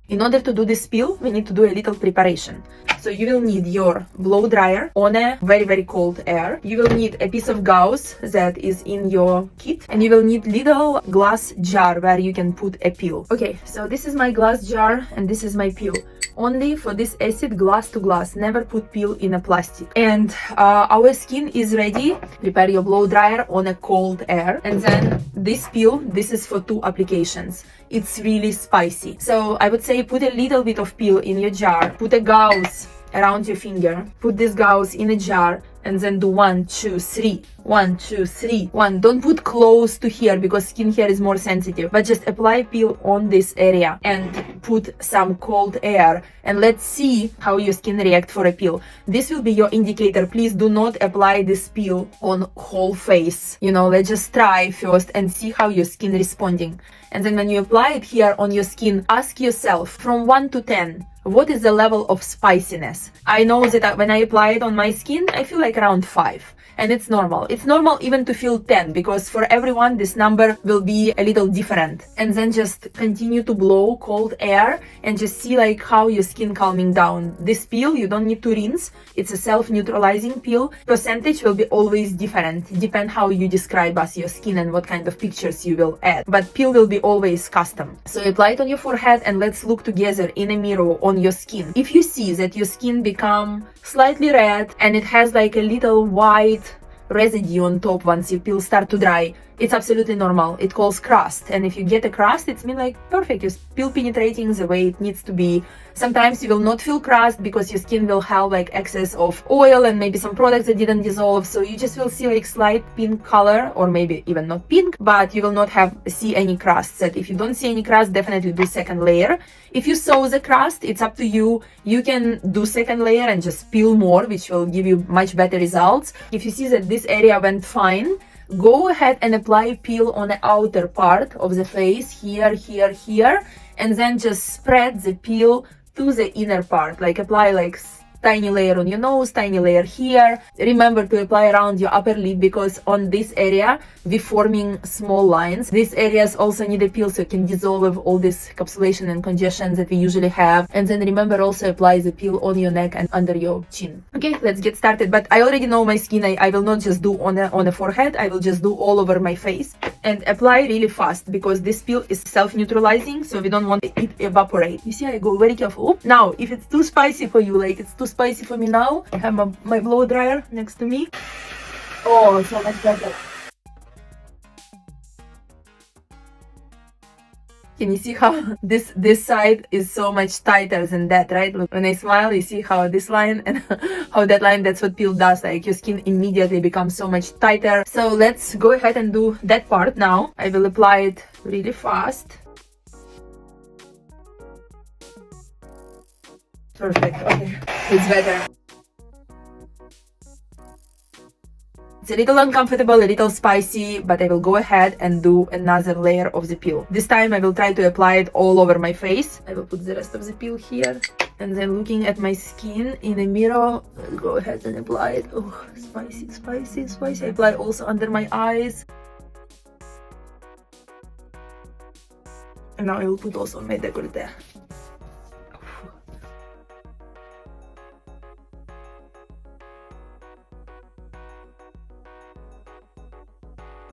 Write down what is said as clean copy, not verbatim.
In order to do this peel, we need to do a little preparation. So you will need your blow dryer on a very cold air. You will need a piece of gauze that is in your kit, and you will need little glass jar where you can put a peel. Okay, so this is my glass jar and this is my peel. Only for this acid, glass to glass, never put peel in a plastic. And our skin is ready. Prepare your blow dryer on a cold air, and then this peel, this is for 2 applications. It's really spicy, so I would say put a little bit of peel in your jar, put a gauze around your finger, put this gauze in a jar, and then do 1, 2, 3, 1, 2, 3, 1. Don't put close to here because skin here is more sensitive, but just apply peel on this area and put some cold air, and let's see how your skin react for a peel. This will be your indicator. Please do not apply this peel on whole face. You know, let's just try first and see how your skin responding. And then when you apply it here on your skin, ask yourself from 1 to 10, what is the level of spiciness? I know that when I apply it on my skin, I feel like around 5. And it's normal. It's normal even to feel 10, because for everyone this number will be a little different. And then just continue to blow cold air and just see like how your skin calming down. This peel, you don't need to rinse. It's a self-neutralizing peel. Percentage will be always different. Depend how you describe us your skin and what kind of pictures you will add. But peel will be always custom. So apply it on your forehead and let's look together in a mirror on your skin. If you see that your skin become slightly red and it has like a little white residue on top once your peel start to dry, it's absolutely normal. It calls crust, and if you get a crust, it's mean like perfect, your peel penetrating the way it needs to be. Sometimes you will not feel crust because your skin will have like excess of oil and maybe some products that didn't dissolve, so you just will see like slight pink color, or maybe even not pink, but you will not see any crust. That if you don't see any crust, definitely do second layer. If you saw the crust, it's up to you. You can do second layer and just peel more, which will give you much better results. If you see that this area went fine, go ahead and apply peel on the outer part of the face, here, and then just spread the peel to the inner part. Like apply like tiny layer on your nose, tiny layer here. Remember to apply around your upper lid, because on this area we're forming small lines. These areas also need a peel so you can dissolve all this encapsulation and congestion that we usually have. And then remember also apply the peel on your neck and under your chin. Okay, let's get started. But I already know my skin. I will not just do on the forehead. I will just do all over my face and apply really fast, because this peel is self-neutralizing, so we don't want it evaporate. You see, I go very careful. Now, if it's too spicy for you, like it's too spicy for me now, I have my blow dryer next to me. Oh, it's so much better. Can you see how this side is so much tighter than that, right? Look, when I smile, you see how this line and how that line, that's what peel does. Like your skin immediately becomes so much tighter. So let's go ahead and do that part now. I will apply it really fast. Perfect. Okay, it's better. It's a little uncomfortable, a little spicy, but I will go ahead and do another layer of the peel. This time I will try to apply it all over my face. I will put the rest of the peel here, and then looking at my skin in the mirror, I'll go ahead and apply it. Oh, spicy, spicy, spicy. I apply also under my eyes. And now I will put also my décolleté.